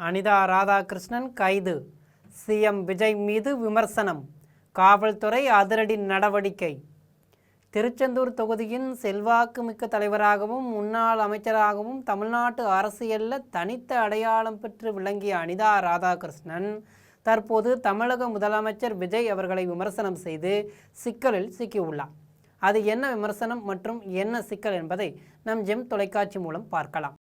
அனிதா ராதாகிருஷ்ணன் கைது, சிஎம் விஜய் மீது விமர்சனம், காவல்துறை அதிரடி நடவடிக்கை. திருச்செந்தூர் தொகுதியின் செல்வாக்கு மிக்க தலைவராகவும் முன்னாள் அமைச்சராகவும் தமிழ்நாட்டு அரசியலில் தனித்த அடையாளம் பெற்று விளங்கிய அனிதா ராதாகிருஷ்ணன் தற்போது தமிழக முதலமைச்சர் விஜய் அவர்களை விமர்சனம் செய்து சிக்கலில் சிக்கியுள்ளார். அது என்ன விமர்சனம் மற்றும் என்ன சிக்கல் என்பதை நம் ஜெம் தொலைக்காட்சி மூலம் பார்க்கலாம்.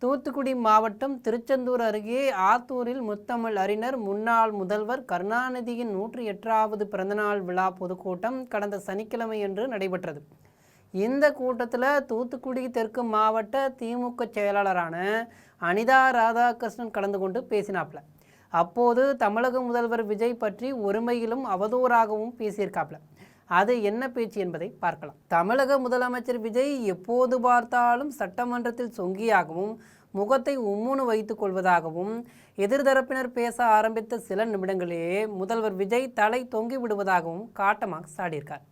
தூத்துக்குடி மாவட்டம் திருச்செந்தூர் அருகே ஆத்தூரில் முத்தமிழ் அறிஞர் முன்னாள் முதல்வர் கருணாநிதியின் 108வது பிறந்தநாள் விழா பொதுக்கூட்டம் கடந்த சனிக்கிழமையன்று நடைபெற்றது. இந்த கூட்டத்தில் தூத்துக்குடி தெற்கு மாவட்ட திமுக செயலாளரான அனிதா ராதாகிருஷ்ணன் கலந்து கொண்டு பேசினாப்ல. அப்போது தமிழக முதல்வர் விஜய் பற்றி ஒருமையிலும் அவதூறாகவும் பேசியிருக்காப்ல. அது என்ன பேச்சு என்பதை பார்க்கலாம். தமிழக முதலமைச்சர் விஜய் எப்போது பார்த்தாலும் சட்டமன்றத்தில் சொங்கியாகவும் முகத்தை உம்முன்னு வைத்துக் கொள்வதாகவும் எதிர்தரப்பினர் பேச ஆரம்பித்த சில நிமிடங்களிலேயே முதல்வர் விஜய் தலை தொங்கி விடுவதாகவும் காட்டமாக சாடியிருக்கார்.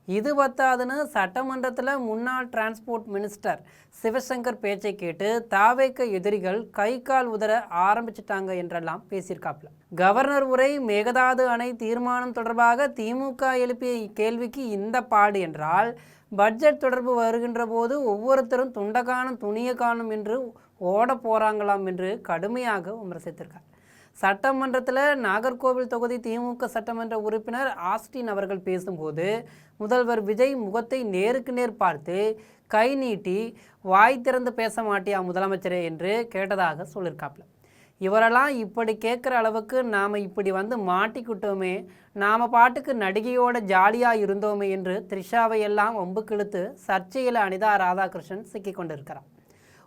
இது பத்தாதுன்னு சட்டமன்றத்தில் முன்னாள் டிரான்ஸ்போர்ட் மினிஸ்டர் சிவசங்கர் பேச்சை கேட்டு தாவேக்க எதிரிகள் கை கால் உதற ஆரம்பிச்சிட்டாங்க என்றெல்லாம் பேசியிருக்காப்ல. கவர்னர் உரை, மேகதாது அணை தீர்மானம் தொடர்பாக திமுக எழுப்பிய கேள்விக்கு இந்த பாடு என்றால், பட்ஜெட் தொடர்பு வருகின்ற போது ஒவ்வொருத்தரும் துண்டை காணும் துணியை காணும் என்று ஓட போகிறாங்களாம் என்று கடுமையாக விமர்சித்திருக்கார். சட்டமன்றத்தில் நாகர்கோவில் தொகுதி திமுக சட்டமன்ற உறுப்பினர் ஆஸ்டின் அவர்கள் பேசும்போது முதல்வர் விஜய் முகத்தை நேருக்கு நேர் பார்த்து கை நீட்டி வாய் திறந்து பேச மாட்டியா முதலமைச்சரே என்று கேட்டதாக சொல்லியிருக்காப்ல. இவரெல்லாம் இப்படி கேட்குற அளவுக்கு நாம் இப்படி வந்து மாட்டிக்கிட்டோமே, நாம் பாட்டுக்கு நடிகையோட ஜாலியாக இருந்தோமே என்று த்ரிஷாவை எல்லாம் ஒம்புக்கு இழுத்து சர்ச்சையில் அனிதா ராதாகிருஷ்ணன் சிக்கி கொண்டிருக்கிறார்.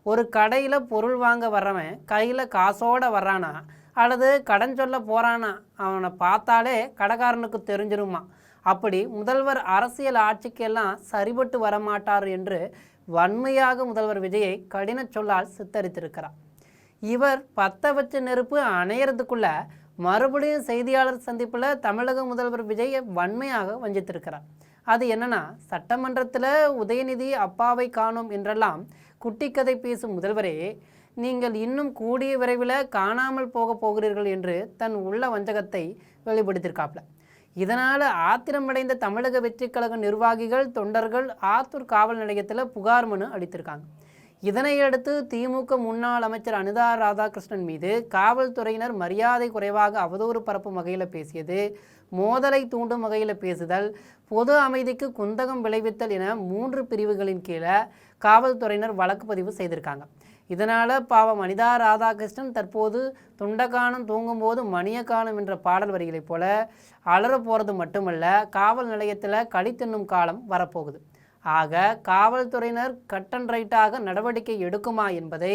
ஒரு கடையில் பொருள் வாங்க வர்றவன் கையில் காசோடு வர்றானா அல்லது கடன் சொல்ல போகிறானா அவனை பார்த்தாலே கடைக்காரனுக்கு தெரிஞ்சிருமா. அப்படி முதல்வர் அரசியல் ஆட்சிக்கெல்லாம் சரிபட்டு வரமாட்டார் என்று வன்மையாக முதல்வர் விஜயை கடின சொல்லால் சித்தரித்திருக்கிறார். இவர் பத்த வச்ச நெருப்பு அணையிறதுக்குள்ள மறுபடியும் செய்தியாளர் சந்திப்பில் தமிழக முதல்வர் விஜயை வன்மையாக வஞ்சித்திருக்கிறார். அது என்னன்னா, சட்டமன்றத்தில் உதயநிதி அப்பாவை காணோம் என்றெல்லாம் குட்டிக்கதை பேசும் முதல்வரே, நீங்கள் இன்னும் கூடிய விரைவில் காணாமல் போகிறீர்கள் என்று தன் உள்ள வஞ்சகத்தை வெளிப்படுத்தியிருக்காப்ல. இதனால் ஆத்திரமடைந்த தமிழக வெற்றி கழக நிர்வாகிகள் தொண்டர்கள் ஆத்தூர் காவல் நிலையத்தில் புகார் மனு அளித்திருக்காங்க. இதனையடுத்து திமுக முன்னாள் அமைச்சர் அனிதா ராதாகிருஷ்ணன் மீது காவல்துறையினர் மரியாதை குறைவாக அவதூறு பரப்பும் வகையில் பேசியது, மோதலை தூண்டும் வகையில் பேசுதல், பொது அமைதிக்கு குந்தகம் விளைவித்தல் என 3 பிரிவுகளின் கீழே காவல்துறையினர் வழக்கு பதிவு செய்திருக்காங்க. இதனால் பாவம் அனிதா ராதாகிருஷ்ணன் தற்போது துண்டக்கானம் தூங்கும்போது மணிய காணும் என்ற பாடல் வரிகளைப் போல அலற போகிறது மட்டுமல்ல, காவல் நிலையத்தில் களி தின்னும் காலம் வரப்போகுது. ஆக காவல்துறையினர் கட் அண்ட் ரைட்டாக நடவடிக்கை எடுக்குமா என்பதை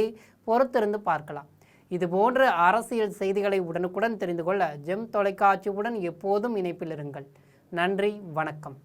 பொறுத்திருந்து பார்க்கலாம். இதுபோன்ற அரசியல் செய்திகளை உடனுக்குடன் தெரிந்து கொள்ள ஜெம் தொலைக்காட்சியுடன் எப்போதும் இணைப்பில் இருங்கள். நன்றி, வணக்கம்.